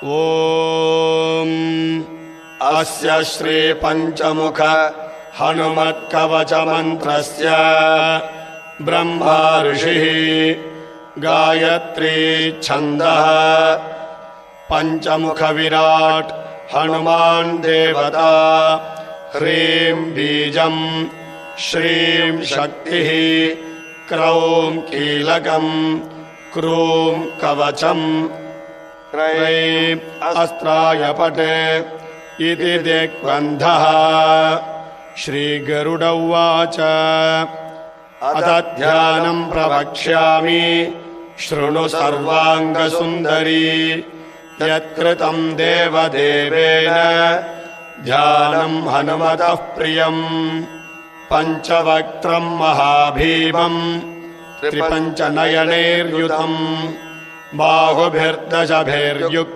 ॐ अस्य श्री पंचमुख हनुमत्कवचमन्त्रस्य ब्रह्मा ऋषिः गायत्री छन्दः पंचमुख विराट हनुमान् देवता ह्रीं बीजं श्रीं शक्तिः क्रौं कीलकं क्रूं कवचम् क्रैं अस्त्राय पटे इति दिग्बन्धः। श्रीगरुड उवाच अथ ध्यानं प्रवक्ष्यामि शृणु सर्वाङ्गसुन्दरी यत्कृतं देवदेवेन ध्यानं हनुमतः प्रियम् पञ्चवक्त्रं महाभीमं त्रिपञ्चनयनैर्युतं बाहुभिर्दशभिर्युक्तम्